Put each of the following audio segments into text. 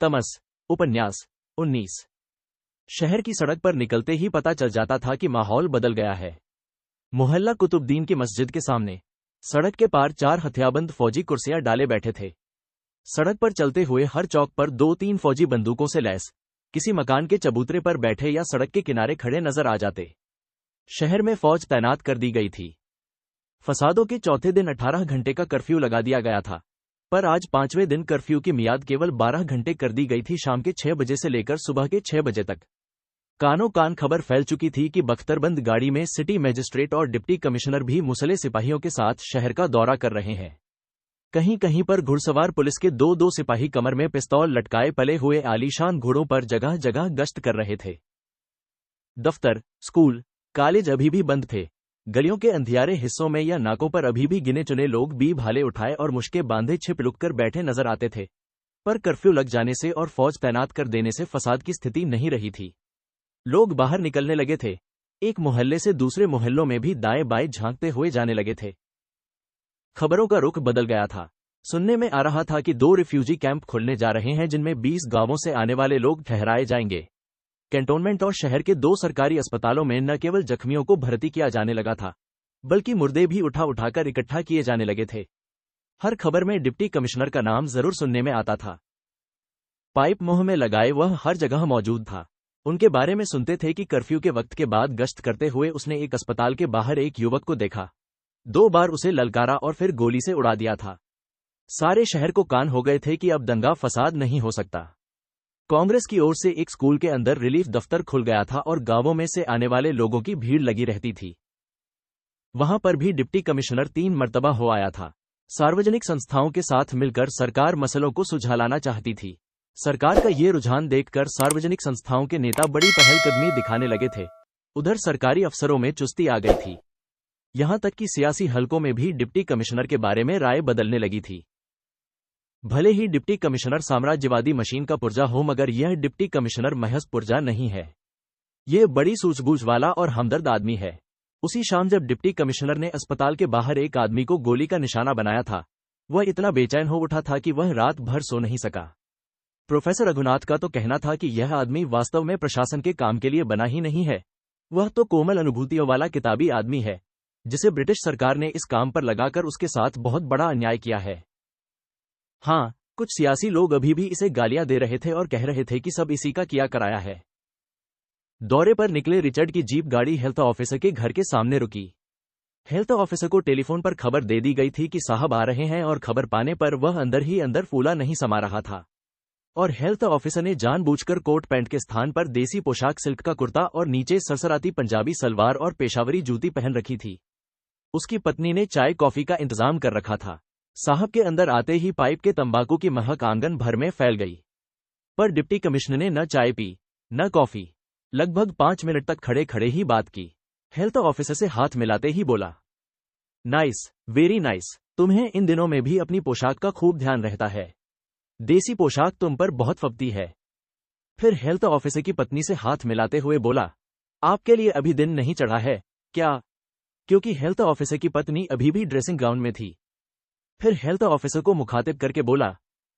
तमस। उपन्यास 19। शहर की सड़क पर निकलते ही पता चल जाता था कि माहौल बदल गया है। मोहल्ला कुतुबुद्दीन की मस्जिद के सामने सड़क के पार 4 हथियारबंद फौजी कुर्सियां डाले बैठे थे। सड़क पर चलते हुए हर चौक पर 2-3 फौजी बंदूकों से लैस किसी मकान के चबूतरे पर बैठे या सड़क के किनारे खड़े नजर आ जाते। शहर में फौज तैनात कर दी गई थी। फसादों के चौथे दिन 18 घंटे का कर्फ्यू लगा दिया गया था, पर आज 5वें दिन कर्फ्यू की मियाद केवल 12 घंटे कर दी गई थी, शाम के 6 बजे से लेकर सुबह के 6 बजे तक। कानों कान खबर फैल चुकी थी कि बख्तरबंद गाड़ी में सिटी मजिस्ट्रेट और डिप्टी कमिश्नर भी मुसल्ले सिपाहियों के साथ शहर का दौरा कर रहे हैं। कहीं कहीं पर घुड़सवार पुलिस के 2-2 सिपाही कमर में पिस्तौल लटकाए पले हुए आलीशान घोड़ों पर जगह जगह गश्त कर रहे थे। दफ्तर, स्कूल, कॉलेज अभी भी बंद थे। गलियों के अंधियारे हिस्सों में या नाकों पर अभी भी गिने चुने लोग भी भाले उठाए और मुश्के बांधे छिप लुक कर बैठे नजर आते थे। पर कर्फ्यू लग जाने से और फौज तैनात कर देने से फसाद की स्थिति नहीं रही थी। लोग बाहर निकलने लगे थे। एक मोहल्ले से दूसरे मोहल्लों में भी दाएं बाएं झांकते हुए जाने लगे थे। खबरों का रुख बदल गया था। सुनने में आ रहा था कि 2 रिफ्यूजी कैंप खुलने जा रहे हैं जिनमें 20 गांवों से आने वाले लोग ठहराए जाएंगे। कैंटोनमेंट और शहर के 2 सरकारी अस्पतालों में न केवल जख्मियों को भर्ती किया जाने लगा था, बल्कि मुर्दे भी उठाकर इकट्ठा किए जाने लगे थे। हर खबर में डिप्टी कमिश्नर का नाम जरूर सुनने में आता था। पाइप मुंह में लगाए वह हर जगह मौजूद था। उनके बारे में सुनते थे कि कर्फ्यू के वक्त के बाद गश्त करते हुए उसने एक अस्पताल के बाहर एक युवक को देखा, 2 बार उसे ललकारा और फिर गोली से उड़ा दिया था। सारे शहर को कान हो गए थे कि अब दंगा फसाद नहीं हो सकता। कांग्रेस की ओर से एक स्कूल के अंदर रिलीफ दफ्तर खुल गया था और गांवों में से आने वाले लोगों की भीड़ लगी रहती थी। वहां पर भी डिप्टी कमिश्नर 3 मर्तबा हो आया था। सार्वजनिक संस्थाओं के साथ मिलकर सरकार मसलों को सुलझाना चाहती थी। सरकार का ये रुझान देखकर सार्वजनिक संस्थाओं के नेता बड़ी पहलकदमी दिखाने लगे थे। उधर सरकारी अफसरों में चुस्ती आ गई थी। यहां तक कि सियासी हलकों में भी डिप्टी कमिश्नर के बारे में राय बदलने लगी थी। भले ही डिप्टी कमिश्नर साम्राज्यवादी मशीन का पुर्जा हो, मगर यह डिप्टी कमिश्नर महज पुर्जा नहीं है। यह बड़ी सूझबूझ वाला और हमदर्द आदमी है। उसी शाम जब डिप्टी कमिश्नर ने अस्पताल के बाहर एक आदमी को गोली का निशाना बनाया था, वह इतना बेचैन हो उठा था कि वह रात भर सो नहीं सका। प्रोफेसर रघुनाथ का तो कहना था कि यह आदमी वास्तव में प्रशासन के काम के लिए बना ही नहीं है। वह तो कोमल अनुभूतियों वाला किताबी आदमी है, जिसे ब्रिटिश सरकार ने इस काम पर लगाकर उसके साथ बहुत बड़ा अन्याय किया है। हाँ, कुछ सियासी लोग अभी भी इसे गालियां दे रहे थे और कह रहे थे कि सब इसी का किया कराया है। दौरे पर निकले रिचर्ड की जीप गाड़ी हेल्थ ऑफिसर के घर के सामने रुकी। हेल्थ ऑफिसर को टेलीफोन पर खबर दे दी गई थी कि साहब आ रहे हैं, और खबर पाने पर वह अंदर ही अंदर फूला नहीं समा रहा था। और हेल्थ ऑफिसर ने जानबूझकर कोट पैंट के स्थान पर देसी पोशाक सिल्क का कुर्ता और नीचे सरसराती पंजाबी सलवार और पेशावरी जूती पहन रखी थी। उसकी पत्नी ने चाय कॉफी का इंतजाम कर रखा था। साहब के अंदर आते ही पाइप के तंबाकू की महक आंगन भर में फैल गई। पर डिप्टी कमिश्नर ने न चाय पी न कॉफी। लगभग 5 मिनट तक खड़े खड़े ही बात की। हेल्थ ऑफिसर से हाथ मिलाते ही बोला, नाइस, वेरी नाइस। तुम्हें इन दिनों में भी अपनी पोशाक का खूब ध्यान रहता है। देसी पोशाक तुम पर बहुत फबती है। फिर हेल्थ ऑफिसर की पत्नी से हाथ मिलाते हुए बोला, आपके लिए अभी दिन नहीं चढ़ा है क्या? क्योंकि हेल्थ ऑफिसर की पत्नी अभी भी ड्रेसिंग गाउन में थी। फिर हेल्थ ऑफिसर को मुखातिब करके बोला,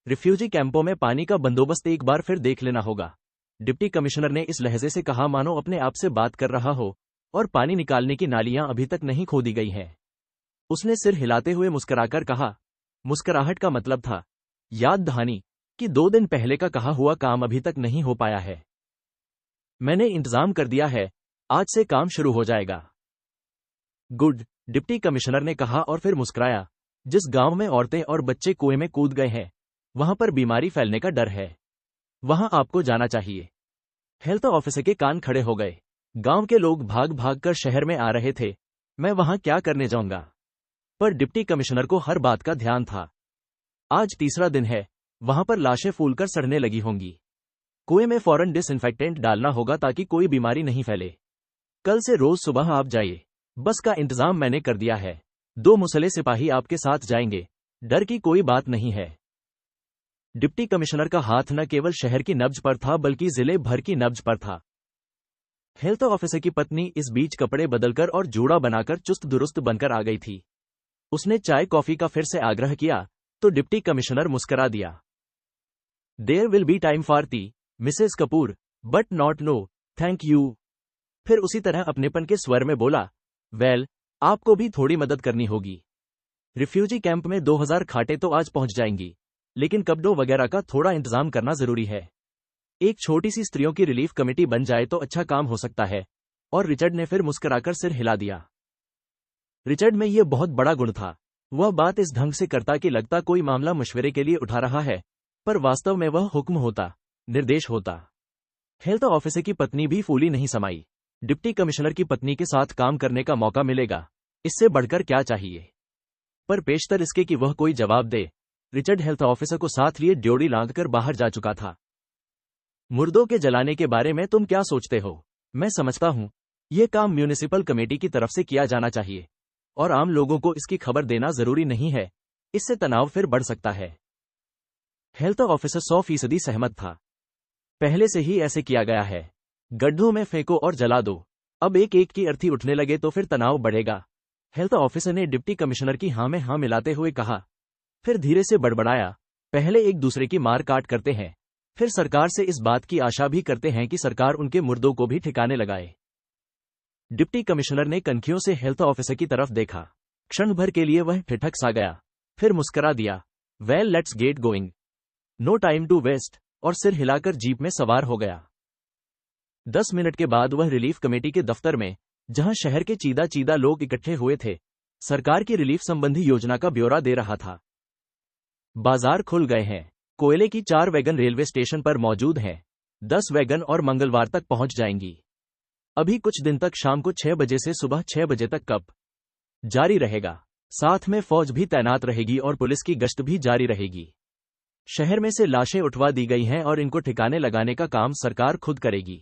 रिफ्यूजी कैंपों में पानी का बंदोबस्त एक बार फिर देख लेना होगा। डिप्टी कमिश्नर ने इस लहजे से कहा मानो अपने आप से बात कर रहा हो, और पानी निकालने की नालियां अभी तक नहीं खोदी गई हैं। उसने सिर हिलाते हुए मुस्कुराकर कहा। मुस्कुराहट का मतलब था याद दहानी कि 2 दिन पहले का कहा हुआ काम अभी तक नहीं हो पाया है। मैंने इंतजाम कर दिया है, आज से काम शुरू हो जाएगा। गुड, डिप्टी कमिश्नर ने कहा और फिर मुस्कुराया। जिस गांव में औरतें और बच्चे कुएं में कूद गए हैं, वहां पर बीमारी फैलने का डर है। वहां आपको जाना चाहिए। हेल्थ ऑफिसर के कान खड़े हो गए। गांव के लोग भाग भाग कर शहर में आ रहे थे। मैं वहां क्या करने जाऊंगा? पर डिप्टी कमिश्नर को हर बात का ध्यान था। आज तीसरा दिन है, वहां पर लाशें फूलकर सड़ने लगी होंगी। कुएं में फौरन डिसइंफेक्टेंट डालना होगा ताकि कोई बीमारी नहीं फैले। कल से रोज सुबह आप जाइए। बस का इंतजाम मैंने कर दिया है। 2 मुसल्ले सिपाही आपके साथ जाएंगे। डर की कोई बात नहीं है। डिप्टी कमिश्नर का हाथ न केवल शहर की नब्ज पर था, बल्कि जिले भर की नब्ज पर था। हेल्थ ऑफिसर की पत्नी इस बीच कपड़े बदलकर और जूड़ा बनाकर चुस्त दुरुस्त बनकर आ गई थी। उसने चाय कॉफी का फिर से आग्रह किया तो डिप्टी कमिश्नर मुस्करा दिया। There will be time for tea, Mrs Kapoor, but not no, thank you. फिर उसी तरह अपनेपन के स्वर में बोला, वेल, आपको भी थोड़ी मदद करनी होगी। रिफ्यूजी कैंप में 2000 खाटें तो आज पहुंच जाएंगी, लेकिन कपड़ों वगैरह का थोड़ा इंतजाम करना जरूरी है। एक छोटी सी स्त्रियों की रिलीफ कमेटी बन जाए तो अच्छा काम हो सकता है। और रिचर्ड ने फिर मुस्कुराकर सिर हिला दिया। रिचर्ड में यह बहुत बड़ा गुण था। वह बात इस ढंग से करता कि लगता कोई मामला मशवरे के लिए उठा रहा है, पर वास्तव में वह हुक्म होता, निर्देश होता। हेल्थ ऑफिसर की पत्नी भी फूली नहीं समाई। डिप्टी कमिश्नर की पत्नी के साथ काम करने का मौका मिलेगा, इससे बढ़कर क्या चाहिए। पर पेशतर इसके कि वह कोई जवाब दे, रिचर्ड हेल्थ ऑफिसर को साथ लिए ड्योढ़ी लांघकर बाहर जा चुका था। मुर्दों के जलाने के बारे में तुम क्या सोचते हो? मैं समझता हूं, यह काम म्यूनिसिपल कमेटी की तरफ से किया जाना चाहिए, और आम लोगों को इसकी खबर देना जरूरी नहीं है, इससे तनाव फिर बढ़ सकता है। हेल्थ ऑफिसर 100% सहमत था। पहले से ही ऐसे किया गया है। गड्ढों में फेंको और जला दो। अब एक एक की अर्थी उठने लगे तो फिर तनाव बढ़ेगा। हेल्थ ऑफिसर ने डिप्टी कमिश्नर की हाँ में हाँ मिलाते हुए कहा। फिर धीरे से बड़बड़ाया, पहले एक दूसरे की मार काट करते हैं, फिर सरकार से इस बात की आशा भी करते हैं कि सरकार उनके मुर्दों को भी ठिकाने लगाए। डिप्टी कमिश्नर ने कनखियों से हेल्थ ऑफिसर की तरफ देखा। क्षण भर के लिए वह ठिठक सा गया, फिर मुस्करा दिया, well let's get going, no time to waste, और सिर हिलाकर जीप में सवार हो गया। 10 मिनट के बाद वह रिलीफ कमेटी के दफ्तर में, जहां शहर के चीदा चीदा लोग इकट्ठे हुए थे, सरकार की रिलीफ संबंधी योजना का ब्यौरा दे रहा था। बाजार खुल गए हैं। कोयले की 4 वैगन रेलवे स्टेशन पर मौजूद हैं। 10 वैगन और मंगलवार तक पहुंच जाएंगी। अभी कुछ दिन तक शाम को 6 बजे से सुबह 6 बजे तक कप जारी रहेगा। साथ में फौज भी तैनात रहेगी और पुलिस की गश्त भी जारी रहेगी। शहर में से लाशें उठवा दी गई हैं और इनको ठिकाने लगाने का काम सरकार खुद करेगी।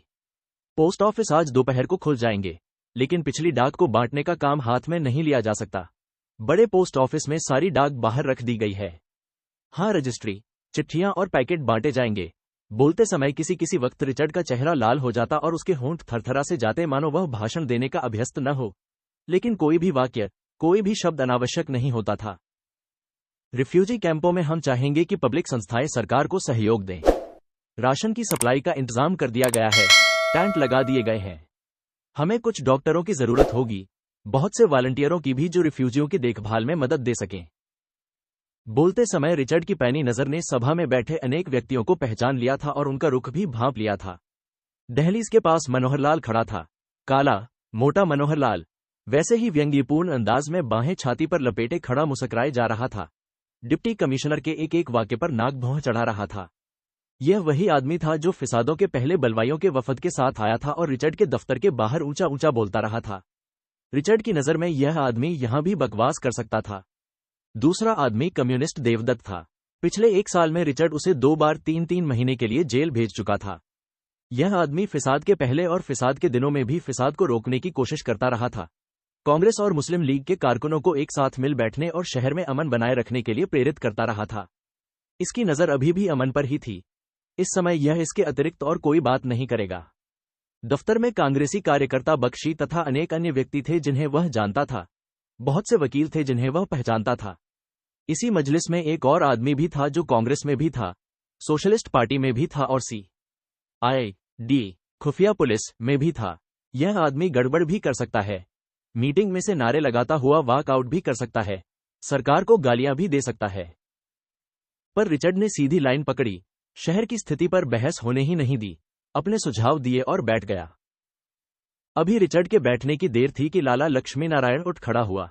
पोस्ट ऑफिस आज दोपहर को खुल जाएंगे, लेकिन पिछली डाक को बांटने का काम हाथ में नहीं लिया जा सकता। बड़े पोस्ट ऑफिस में सारी डाक बाहर रख दी गई है। हाँ, रजिस्ट्री, चिट्ठियां और पैकेट बांटे जाएंगे। बोलते समय किसी किसी वक्त रिचर्ड का चेहरा लाल हो जाता और उसके होंठ थरथरा से जाते मानो वह भाषण देने का अभ्यस्त न हो, लेकिन कोई भी वाक्य, कोई भी शब्द अनावश्यक नहीं होता था। रिफ्यूजी कैंपों में हम चाहेंगे कि पब्लिक संस्थाएं सरकार को सहयोग दें। राशन की सप्लाई का इंतजाम कर दिया गया है, टेंट लगा दिए गए हैं। हमें कुछ डॉक्टरों की जरूरत होगी, बहुत से वॉलंटियरों की भी जो रिफ्यूजियों की देखभाल में मदद दे सकें। बोलते समय रिचर्ड की पैनी नजर ने सभा में बैठे अनेक व्यक्तियों को पहचान लिया था और उनका रुख भी भांप लिया था। दहलीज के पास मनोहरलाल खड़ा था, काला, मोटा मनोहरलाल, वैसे ही व्यंग्यपूर्ण अंदाज में बाहें छाती पर लपेटे खड़ा मुस्कुराए जा रहा था। डिप्टी कमिश्नर के एक एक वाक्य पर नाक भौं चढ़ा रहा था। यह वही आदमी था जो फिसादों के पहले बलवाइयों के वफद के साथ आया था और रिचर्ड के दफ्तर के बाहर ऊंचा ऊंचा बोलता रहा था। रिचर्ड की नजर में यह आदमी यहां भी बकवास कर सकता था। दूसरा आदमी कम्युनिस्ट देवदत्त था। पिछले 1 साल में रिचर्ड उसे 2 बार 3-3 महीने के लिए जेल भेज चुका था। यह आदमी फिसाद के पहले और फिसाद के दिनों में भी फिसाद को रोकने की कोशिश करता रहा था। कांग्रेस और मुस्लिम लीग के कारकुनों को एक साथ मिल बैठने और शहर में अमन बनाए रखने के लिए प्रेरित करता रहा था। इसकी नजर अभी भी अमन पर ही थी। इस समय यह इसके अतिरिक्त और कोई बात नहीं करेगा। दफ्तर में कांग्रेसी कार्यकर्ता बख्शी तथा अनेक अन्य व्यक्ति थे जिन्हें वह जानता था। बहुत से वकील थे जिन्हें वह पहचानता था। इसी मजलिस में एक और आदमी भी था जो कांग्रेस में भी था, सोशलिस्ट पार्टी में भी था और CID खुफिया पुलिस में भी था। यह आदमी गड़बड़ भी कर सकता है, मीटिंग में से नारे लगाता हुआ वॉकआउट भी कर सकता है, सरकार को गालियां भी दे सकता है। पर रिचर्ड ने सीधी लाइन पकड़ी, शहर की स्थिति पर बहस होने ही नहीं दी, अपने सुझाव दिए और बैठ गया। अभी रिचर्ड के बैठने की देर थी कि लाला लक्ष्मी नारायण उठ खड़ा हुआ।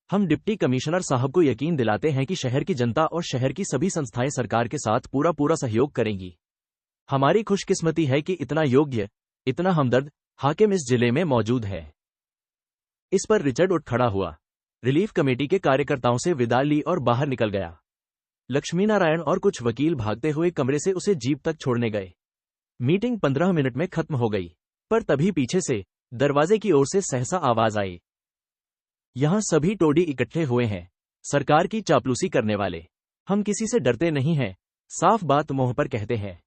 हम डिप्टी कमिश्नर साहब को यकीन दिलाते हैं कि शहर की जनता और शहर की सभी संस्थाएं सरकार के साथ पूरा सहयोग करेंगी। हमारी खुशकिस्मती है कि इतना योग्य, इतना हमदर्द हाकिम इस जिले में मौजूद है। इस पर रिचर्ड उठ खड़ा हुआ, रिलीफ कमेटी के कार्यकर्ताओं से विदा ली और बाहर निकल गया। लक्ष्मीनारायण और कुछ वकील भागते हुए कमरे से उसे जीप तक छोड़ने गए। मीटिंग 15 मिनट में खत्म हो गई, पर तभी पीछे से दरवाजे की ओर से सहसा आवाज आई, यहां सभी टोडी इकट्ठे हुए हैं, सरकार की चापलूसी करने वाले। हम किसी से डरते नहीं हैं, साफ बात मुंह पर कहते हैं।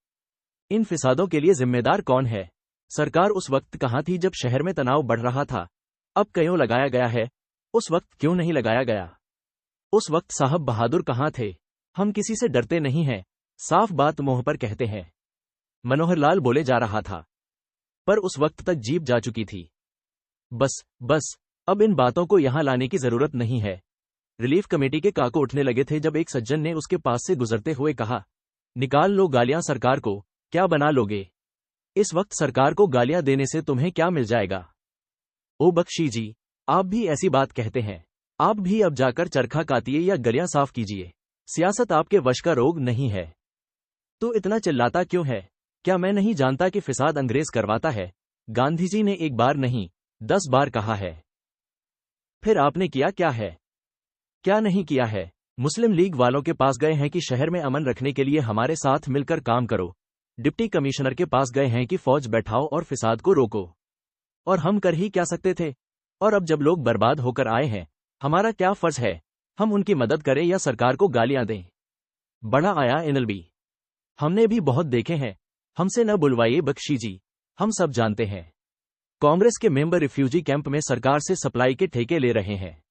इन फिसादों के लिए जिम्मेदार कौन है? सरकार उस वक्त कहां थी जब शहर में तनाव बढ़ रहा था? अब क्यों लगाया गया है? उस वक्त क्यों नहीं लगाया गया? उस वक्त साहब बहादुर कहां थे? हम किसी से डरते नहीं हैं, साफ बात मुंह पर कहते हैं, मनोहरलाल बोले जा रहा था, पर उस वक्त तक जीप जा चुकी थी। बस, अब इन बातों को यहां लाने की जरूरत नहीं है। रिलीफ कमेटी के काको उठने लगे थे जब एक सज्जन ने उसके पास से गुजरते हुए कहा, निकाल लो गालियां सरकार को, क्या बना लोगे? इस वक्त सरकार को गालियां देने से तुम्हें क्या मिल जाएगा? ओ बख्शी जी, आप भी ऐसी बात कहते हैं? आप भी अब जाकर चरखा काटिए या गलियां साफ कीजिए। सियासत आपके वश का रोग नहीं है। तो इतना चिल्लाता क्यों है? क्या मैं नहीं जानता कि फिसाद अंग्रेज करवाता है? गांधी जी ने एक बार नहीं 10 बार कहा है। फिर आपने किया क्या है? क्या नहीं किया है? मुस्लिम लीग वालों के पास गए हैं कि शहर में अमन रखने के लिए हमारे साथ मिलकर काम करो। डिप्टी कमिश्नर के पास गए हैं कि फौज बैठाओ और फिसाद को रोको। और हम कर ही क्या सकते थे? और अब जब लोग बर्बाद होकर आए हैं, हमारा क्या फर्ज है? हम उनकी मदद करें या सरकार को गालियां दें? बड़ा आया एनएलबी। हमने भी बहुत देखे हैं, हमसे न बुलवाइए बख्शी जी, हम सब जानते हैं। कांग्रेस के मेंबर रिफ्यूजी कैंप में सरकार से सप्लाई के ठेके ले रहे हैं।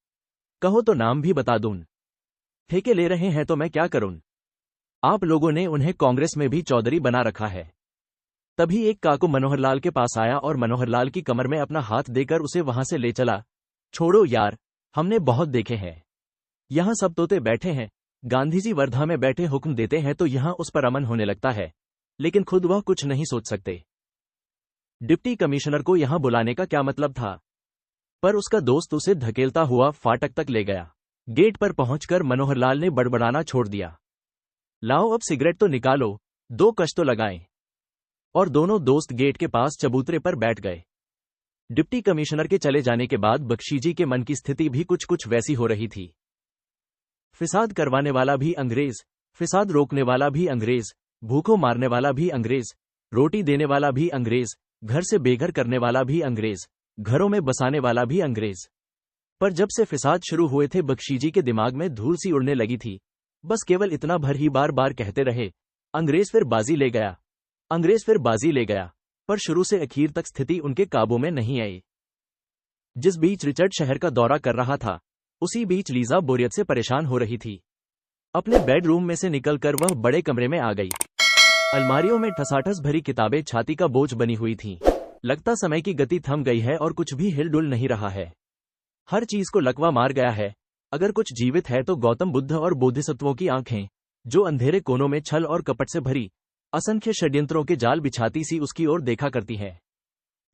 कहो तो नाम भी बता दूं। ठेके ले रहे हैं तो मैं क्या करूं? आप लोगों ने उन्हें कांग्रेस में भी चौधरी बना रखा है। तभी एक काकू मनोहरलाल के पास आया और मनोहरलाल की कमर में अपना हाथ देकर उसे वहां से ले चला। छोड़ो यार, हमने बहुत देखे हैं। यहां सब तोते बैठे हैं। गांधीजी वर्धा में बैठे हुक्म देते हैं तो यहां उस पर अमन होने लगता है, लेकिन खुद वह कुछ नहीं सोच सकते। डिप्टी कमिश्नर को यहां बुलाने का क्या मतलब था? पर उसका दोस्त उसे धकेलता हुआ फाटक तक ले गया। गेट पर पहुंचकर मनोहरलाल ने बड़बड़ाना छोड़ दिया। लाओ अब सिगरेट तो निकालो, 2 कश तो लगाएं। और दोनों दोस्त गेट के पास चबूतरे पर बैठ गए। डिप्टी कमिश्नर के चले जाने के बाद बख्शी जी के मन की स्थिति भी कुछ कुछ वैसी हो रही थी। फिसाद करवाने वाला भी अंग्रेज, फिसाद रोकने वाला भी अंग्रेज, भूखों मारने वाला भी अंग्रेज, रोटी देने वाला भी अंग्रेज, घर से बेघर करने वाला भी अंग्रेज, घरों में बसाने वाला भी अंग्रेज। पर जब से फिसाद शुरू हुए थे बख्शी जी के दिमाग में धूल सी उड़ने लगी थी। बस केवल इतना भर ही बार बार कहते रहे, अंग्रेज फिर बाजी ले गया, अंग्रेज फिर बाजी ले गया। पर शुरू से आखिर तक स्थिति उनके काबू में नहीं आई। जिस बीच रिचर्ड शहर का दौरा कर रहा था, उसी बीच लीजा बोरियत से परेशान हो रही थी। अपने बेडरूम में से निकलकर वह बड़े कमरे में आ गई। अलमारियों में ठसाठस भरी किताबें छाती का बोझ बनी हुई थीं। लगता समय की गति थम गई है और कुछ भी हिलडुल नहीं रहा है। हर चीज को लकवा मार गया है। अगर कुछ जीवित है तो गौतम बुद्ध और बोधिसत्वों की आंखें, जो अंधेरे कोनों में छल और कपट से भरी असंख्य षड्यंत्रों के जाल बिछाती सी उसकी ओर देखा करती है।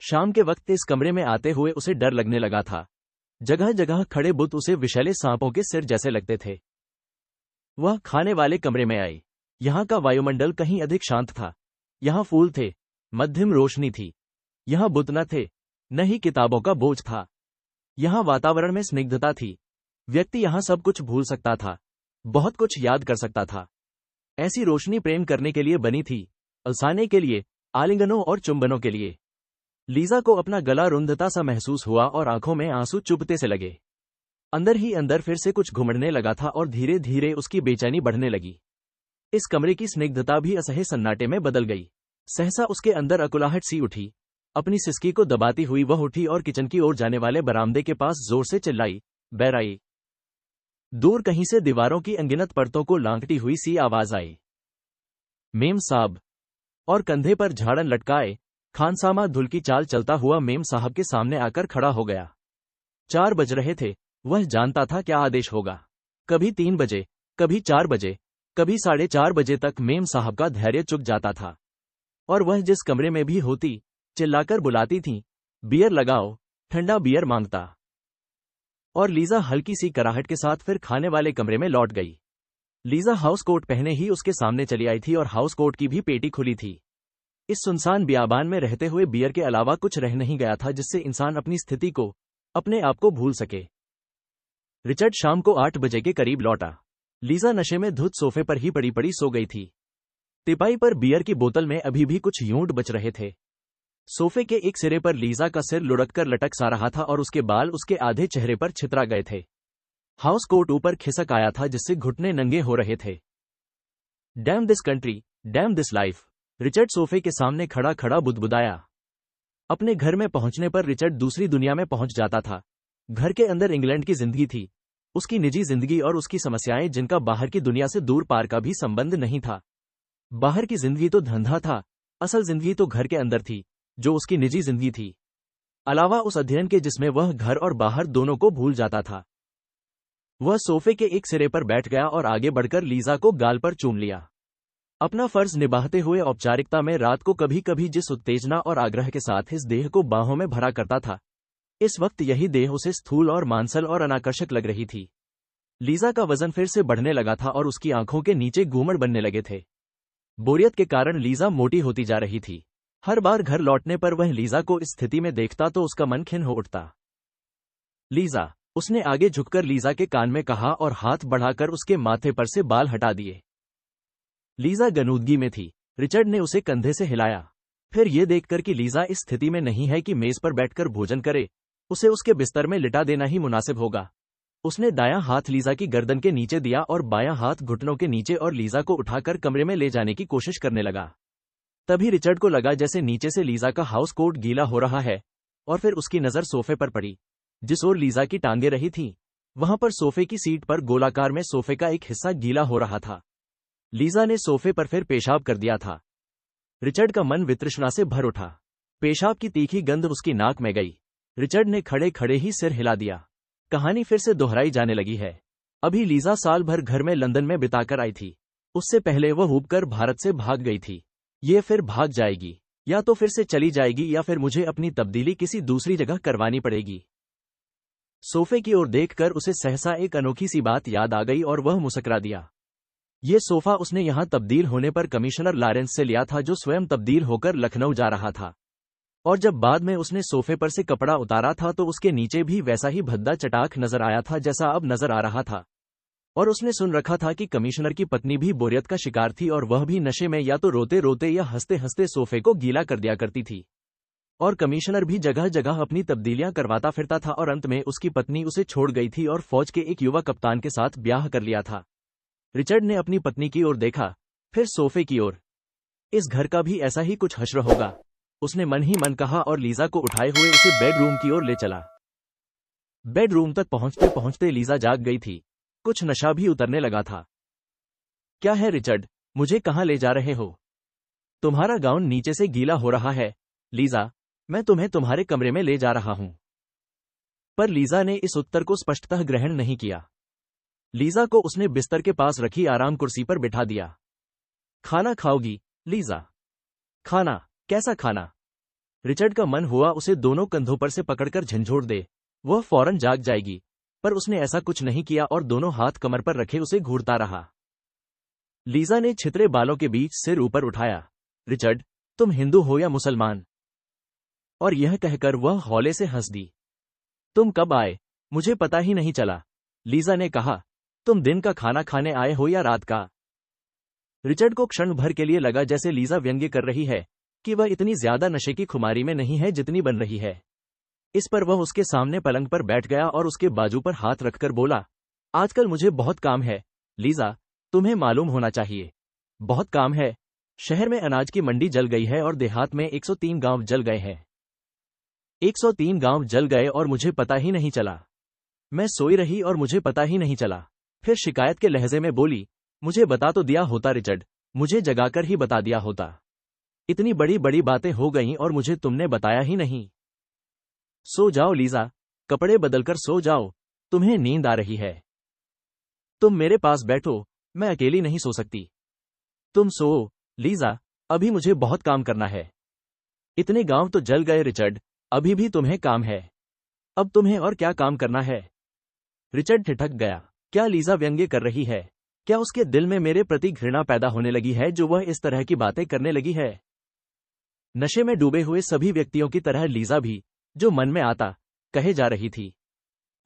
शाम के वक्त इस कमरे में आते हुए उसे डर लगने लगा था। जगह जगह खड़े बुत उसे विषैले सांपों के सिर जैसे लगते थे। वह खाने वाले कमरे में आई। यहाँ का वायुमंडल कहीं अधिक शांत था। यहाँ फूल थे, मध्यम रोशनी थी। यहाँ बुत न थे, न ही किताबों का बोझ था। यहाँ वातावरण में स्निग्धता थी। व्यक्ति यहाँ सब कुछ भूल सकता था, बहुत कुछ याद कर सकता था। ऐसी रोशनी प्रेम करने के लिए बनी थी, अलसाने के लिए, आलिंगनों और चुंबनों के लिए। लीजा को अपना गला रुंधता सा महसूस हुआ और आंखों में आंसू चुभते से लगे। अंदर ही अंदर फिर से कुछ घुमड़ने लगा था और धीरे धीरे उसकी बेचैनी बढ़ने लगी। इस कमरे की स्निग्धता भी असह्य सन्नाटे में बदल गई। सहसा उसके अंदर अकुलाहट सी उठी। अपनी सिसकी को दबाती हुई वह उठी और किचन की ओर जाने वाले बरामदे के पास जोर से चिल्लाई, बैराई। दूर कहीं से दीवारों की अनगिनत परतों को लांघती हुई सी आवाज आई, मेम साहब। और कंधे पर झाड़न लटकाए खानसामा धुल की चाल चलता हुआ मेम साहब के सामने आकर खड़ा हो गया। 4 बज रहे थे। वह जानता था क्या आदेश होगा। कभी 3 बजे, कभी 4 बजे, कभी 4:30 बजे तक मेम साहब का धैर्य चुक जाता था। और वह जिस कमरे में भी होती, चिल्लाकर बुलाती थी, बियर लगाओ, ठंडा बियर मांगता। और लीजा हल्की सी कराहट के साथ फिर खाने वाले कमरे में लौट गई। लीजा हाउस कोट पहने ही उसके सामने चली आई थी और हाउस कोट की भी पेटी खुली थी। इस सुनसान बियाबान में रहते हुए बियर के अलावा कुछ रह नहीं गया था जिससे इंसान अपनी स्थिति को, अपने आप को भूल सके। रिचर्ड शाम को 8 बजे के करीब लौटा। लीजा नशे में धुत सोफे पर ही पड़ी पड़ी सो गई थी। तिपाई पर बियर की बोतल में अभी भी कुछ यूंट बच रहे थे। सोफे के एक सिरे पर लीजा का सिर लुढ़ककर लटक सा रहा था और उसके बाल उसके आधे चेहरे पर छितरा गए थे। हाउस कोट ऊपर खिसक आया था जिससे घुटने नंगे हो रहे थे। Dam this country, dam this life, Richard सोफे के सामने खड़ा खड़ा बुदबुदाया। अपने घर में पहुंचने पर रिचर्ड दूसरी दुनिया में पहुंच जाता था। घर के अंदर इंग्लैंड की जिंदगी थी, उसकी निजी जिंदगी और उसकी समस्याएं जिनका बाहर की दुनिया से दूर पार का भी संबंध नहीं था। बाहर की जिंदगी तो धंधा था, असल जिंदगी तो घर के अंदर थी, जो उसकी निजी जिंदगी थी। अलावा उस अध्ययन के जिसमें वह घर और बाहर दोनों को भूल जाता था। वह सोफे के एक सिरे पर बैठ गया और आगे बढ़कर लीजा को गाल पर चूम लिया। अपना फर्ज निभाते हुए औपचारिकता में रात को कभी कभी जिस उत्तेजना और आग्रह के साथ इस देह को बाहों में भरा करता था, इस वक्त यही देह उसे स्थूल और मांसल और अनाकर्षक लग रही थी। लीजा का वजन फिर से बढ़ने लगा था और उसकी आंखों के नीचे घूमड़ बनने लगे थे। बोरियत के कारण लीजा मोटी होती जा रही थी। हर बार घर लौटने पर वह लीजा को इस स्थिति में देखता तो उसका मन खिन्न हो उठता। लीजा, उसने आगे झुककर लीजा के कान में कहा और हाथ बढ़ाकर उसके माथे पर से बाल हटा दिए। लीजा गनूदगी में थी। रिचर्ड ने उसे कंधे से हिलाया। फिर यह देखकर कि लीजा इस स्थिति में नहीं है कि मेज पर बैठकर भोजन करे, उसे उसके बिस्तर में लिटा देना ही मुनासिब होगा। उसने दायां हाथ लीजा की गर्दन के नीचे दिया और बायां हाथ घुटनों के नीचे और लीजा को उठाकर कमरे में ले जाने की कोशिश करने लगा। तभी रिचर्ड को लगा जैसे नीचे से लीजा का हाउस कोट गीला हो रहा है, और फिर उसकी नजर सोफे पर पड़ी, जिस ओर लीजा की टांगे रही थीं। वहां पर सोफे की सीट पर गोलाकार में सोफे का एक हिस्सा गीला हो रहा था। लीजा ने सोफे पर फिर पेशाब कर दिया था। रिचर्ड का मन वितृष्णा से भर उठा। पेशाब की तीखी गंध उसकी नाक में गई। रिचर्ड ने खड़े खड़े ही सिर हिला दिया। कहानी फिर से दोहराई जाने लगी है। अभी लीजा साल भर घर में लंदन में बिताकर आई थी। उससे पहले वह ऊबकर भारत से भाग गई थी। ये फिर भाग जाएगी, या तो फिर से चली जाएगी, या फिर मुझे अपनी तब्दीली किसी दूसरी जगह करवानी पड़ेगी। सोफे की ओर देखकर उसे सहसा एक अनोखी सी बात याद आ गई और वह मुस्कुरा दिया। ये सोफा उसने यहां तब्दील होने पर कमिश्नर लॉरेंस से लिया था, जो स्वयं तब्दील होकर लखनऊ जा रहा था। और जब बाद में उसने सोफे पर से कपड़ा उतारा था तो उसके नीचे भी वैसा ही भद्दा चटाक नजर आया था जैसा अब नजर आ रहा था। और उसने सुन रखा था कि कमिश्नर की पत्नी भी बोरियत का शिकार थी और वह भी नशे में या तो रोते रोते या हंसते हंसते सोफे को गीला कर दिया करती थी। और कमिश्नर भी जगह जगह अपनी तब्दीलियां करवाता फिरता था और अंत में उसकी पत्नी उसे छोड़ गई थी और फौज के एक युवा कप्तान के साथ ब्याह कर लिया था। रिचर्ड ने अपनी पत्नी की ओर देखा, फिर सोफे की ओर। इस घर का भी ऐसा ही कुछ हश्र होगा, उसने मन ही मन कहा और लीजा को उठाए हुए उसे बेडरूम की ओर ले चला। बेडरूम तक पहुंचते पहुंचते लीजा जाग गई थी। कुछ नशा भी उतरने लगा था। क्या है रिचर्ड, मुझे कहां ले जा रहे हो? तुम्हारा गाउन नीचे से गीला हो रहा है। लीजा, मैं तुम्हें तुम्हारे कमरे में ले जा रहा हूं। पर लीजा ने इस उत्तर को स्पष्टतः ग्रहण नहीं किया। लीजा को उसने बिस्तर के पास रखी आराम कुर्सी पर बिठा दिया। खाना खाओगी, लीजा? खाना? कैसा खाना? रिचर्ड का मन हुआ उसे दोनों कंधों पर से पकड़कर झंझोड़ दे, वह फौरन जाग जाएगी। पर उसने ऐसा कुछ नहीं किया और दोनों हाथ कमर पर रखे उसे घूरता रहा। लीजा ने छितरे बालों के बीच सिर ऊपर उठाया। रिचर्ड, तुम हिंदू हो या मुसलमान? और यह कहकर वह हौले से हंस दी। तुम कब आए? मुझे पता ही नहीं चला, लीजा ने कहा। तुम दिन का खाना खाने आए हो या रात का? रिचर्ड को क्षण भर के लिए लगा जैसे लीजा व्यंग्य कर रही है कि वह इतनी ज्यादा नशे की खुमारी में नहीं है जितनी बन रही है। इस पर वह उसके सामने पलंग पर बैठ गया और उसके बाजू पर हाथ रखकर बोला, आजकल मुझे बहुत काम है लीजा, तुम्हें मालूम होना चाहिए। बहुत काम है। शहर में अनाज की मंडी जल गई है और देहात में 103 गांव जल गए हैं। 103 गांव जल गए और मुझे पता ही नहीं चला। मैं सोई रही और मुझे पता ही नहीं चला। फिर शिकायत के लहजे में बोली, मुझे बता तो दिया होता रिचर्ड, मुझे जगाकर ही बता दिया होता। इतनी बड़ी बड़ी बातें हो गईं और मुझे तुमने बताया ही नहीं। सो जाओ लीजा, कपड़े बदलकर सो जाओ, तुम्हें नींद आ रही है। तुम मेरे पास बैठो, मैं अकेली नहीं सो सकती। तुम सो लीजा, अभी मुझे बहुत काम करना है। इतने गांव तो जल गए रिचर्ड, अभी भी तुम्हें काम है। अब तुम्हें और क्या काम करना है? रिचर्ड ठिठक गया। क्या लीजा व्यंग्य कर रही है? क्या उसके दिल में मेरे प्रति घृणा पैदा होने लगी है जो वह इस तरह की बातें करने लगी है? नशे में डूबे हुए सभी व्यक्तियों की तरह लीजा भी, जो मन में आता, कहे जा रही थी।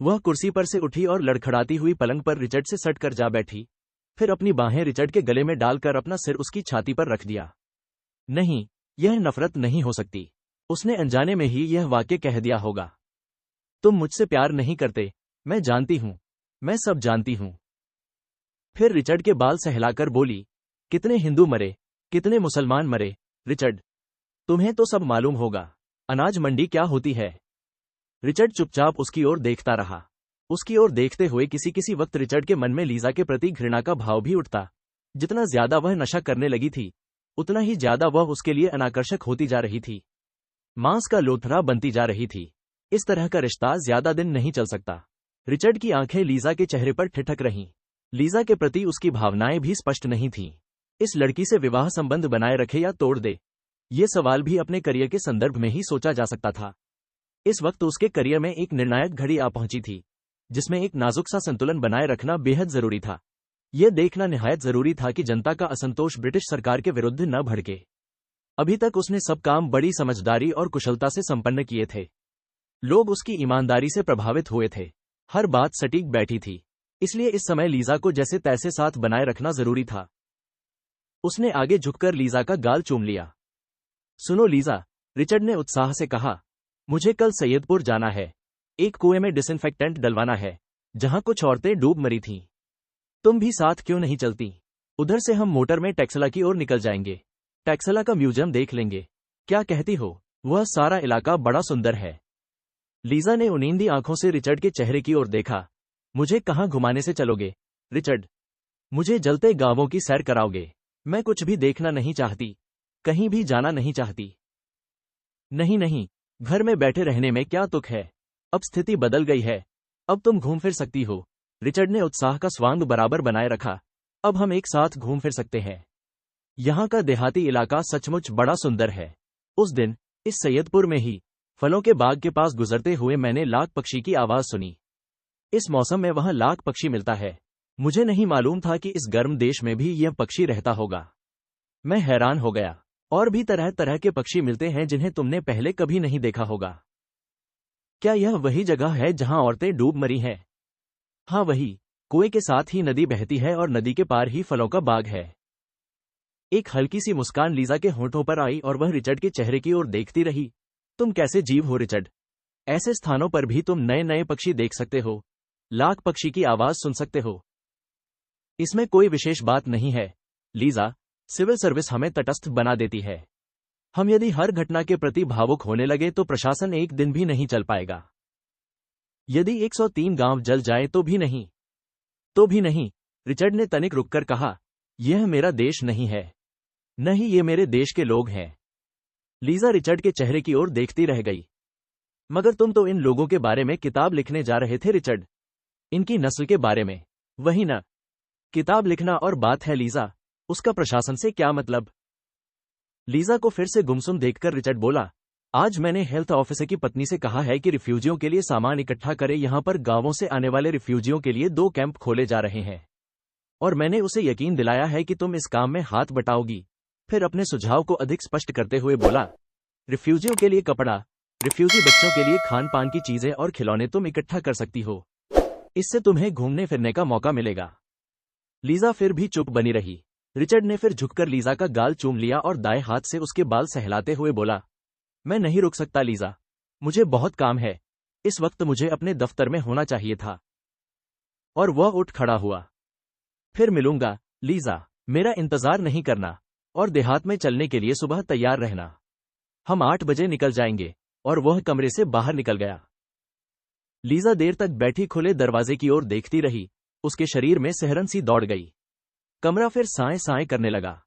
वह कुर्सी पर से उठी और लड़खड़ाती हुई पलंग पर रिचर्ड से सट कर जा बैठी। फिर अपनी बाहें रिचर्ड के गले में डालकर अपना सिर उसकी छाती पर रख दिया। नहीं, यह नफरत नहीं हो सकती। उसने अनजाने में ही यह वाक्य कह दिया होगा। तुम मुझसे प्यार नहीं करते, मैं जानती हूं, मैं सब जानती हूं। फिर रिचर्ड के बाल सहलाकर बोली, कितने हिंदू मरे, कितने मुसलमान मरे, रिचर्ड, तुम्हें तो सब मालूम होगा। अनाज मंडी क्या होती है? रिचर्ड चुपचाप उसकी ओर देखता रहा। उसकी ओर देखते हुए किसी किसी वक्त रिचर्ड के मन में लीजा के प्रति घृणा का भाव भी उठता, जितना ज्यादा वह नशा करने लगी थी, उतना ही ज्यादा वह उसके लिए अनाकर्षक होती जा रही थी। मांस का लोथड़ा बनती जा रही थी। इस तरह का रिश्ता ज्यादा दिन नहीं चल सकता। रिचर्ड की आंखें लीजा के चेहरे पर ठिठक रहीं। लीजा के प्रति उसकी भावनाएं भी स्पष्ट नहीं थीं। इस लड़की से विवाह संबंध बनाए रखे या तोड़ दे, ये सवाल भी अपने करियर के संदर्भ में ही सोचा जा सकता था। इस वक्त उसके करियर में एक निर्णायक घड़ी आ पहुंची थी, जिसमें एक नाजुक सा संतुलन बनाए रखना बेहद जरूरी था। यह देखना निहायत जरूरी था कि जनता का असंतोष ब्रिटिश सरकार के विरुद्ध न भड़के। अभी तक उसने सब काम बड़ी समझदारी और कुशलता से संपन्न किए थे। लोग उसकी ईमानदारी से प्रभावित हुए थे। हर बात सटीक बैठी थी। इसलिए इस समय लीजा को जैसे तैसे साथ बनाए रखना जरूरी था। उसने आगे झुककर लीजा का गाल चूम लिया। सुनो लीजा, रिचर्ड ने उत्साह से कहा, मुझे कल सैयदपुर जाना है। एक कुएं में डिसइंफेक्टेंट डलवाना है, जहां कुछ औरतें डूब मरी थीं। तुम भी साथ क्यों नहीं चलती? उधर से हम मोटर में टैक्सला की ओर निकल जाएंगे। टैक्सला का म्यूजियम देख लेंगे। क्या कहती हो? वह सारा इलाका बड़ा सुंदर है। लीजा ने उनींदी आंखों से रिचर्ड के चेहरे की ओर देखा। मुझे कहां घुमाने से चलोगे, रिचर्ड? मुझे जलते गांवों की सैर कराओगे? मैं कुछ भी देखना नहीं चाहती, कहीं भी जाना नहीं चाहती। नहीं नहीं, घर में बैठे रहने में क्या तुक है? अब स्थिति बदल गई है, अब तुम घूम फिर सकती हो। रिचर्ड ने उत्साह का स्वांग बराबर बनाए रखा। अब हम एक साथ घूम फिर सकते हैं। यहाँ का देहाती इलाका सचमुच बड़ा सुंदर है। उस दिन इस सैयदपुर में ही फलों के बाग के पास गुजरते हुए मैंने लाख पक्षी की आवाज सुनी। इस मौसम में वहां लाख पक्षी मिलता है। मुझे नहीं मालूम था कि इस गर्म देश में भी यह पक्षी रहता होगा। मैं हैरान हो गया। और भी तरह तरह के पक्षी मिलते हैं जिन्हें तुमने पहले कभी नहीं देखा होगा। क्या यह वही जगह है जहां औरतें डूब मरी हैं? हाँ वही। कुएं के साथ ही नदी बहती है और नदी के पार ही फलों का बाग है। एक हल्की सी मुस्कान लीजा के होंठों पर आई और वह रिचर्ड के चेहरे की ओर देखती रही। तुम कैसे जीव हो रिचर्ड? ऐसे स्थानों पर भी तुम नए नए पक्षी देख सकते हो, लाख पक्षी की आवाज सुन सकते हो। इसमें कोई विशेष बात नहीं है लीजा। सिविल सर्विस हमें तटस्थ बना देती है। हम यदि हर घटना के प्रति भावुक होने लगे तो प्रशासन एक दिन भी नहीं चल पाएगा। यदि 103 गांव जल जाए तो भी नहीं। तो भी नहीं, रिचर्ड ने तनिक रुककर कहा, यह मेरा देश नहीं है। नहीं, ये मेरे देश के लोग हैं। लीजा रिचर्ड के चेहरे की ओर देखती रह गई। मगर तुम तो इन लोगों के बारे में किताब लिखने जा रहे थे रिचर्ड। इनकी नस्ल के बारे में। वही ना। किताब लिखना और बात है लीजा, उसका प्रशासन से क्या मतलब? लीजा को फिर से गुमसुम देखकर रिचर्ड बोला, आज मैंने हेल्थ ऑफिसर की पत्नी से कहा है कि रिफ्यूजियों के लिए सामान इकट्ठा करे। यहाँ पर गांवों से आने वाले रिफ्यूजियों के लिए 2 कैंप खोले जा रहे हैं और मैंने उसे यकीन दिलाया है कि तुम इस काम में हाथ बटाओगी। फिर अपने सुझाव को अधिक स्पष्ट करते हुए बोला, रिफ्यूजियों के लिए कपड़ा, रिफ्यूजी बच्चों के लिए खान पान की चीजें और खिलौने तुम इकट्ठा कर सकती हो। इससे तुम्हें घूमने फिरने का मौका मिलेगा। लीजा फिर भी चुप बनी रही। रिचर्ड ने फिर झुककर लीजा का गाल चूम लिया और दाएं हाथ से उसके बाल सहलाते हुए बोला, मैं नहीं रुक सकता लीजा, मुझे बहुत काम है। इस वक्त मुझे अपने दफ्तर में होना चाहिए था। और वह उठ खड़ा हुआ। फिर मिलूंगा लीजा, मेरा इंतजार नहीं करना और देहात में चलने के लिए सुबह तैयार रहना। हम 8 बजे निकल जाएंगे। और वह कमरे से बाहर निकल गया। लीजा देर तक बैठी खुले दरवाजे की ओर देखती रही। उसके शरीर में सिहरन सी दौड़ गई। कमरा फिर साए साए करने लगा।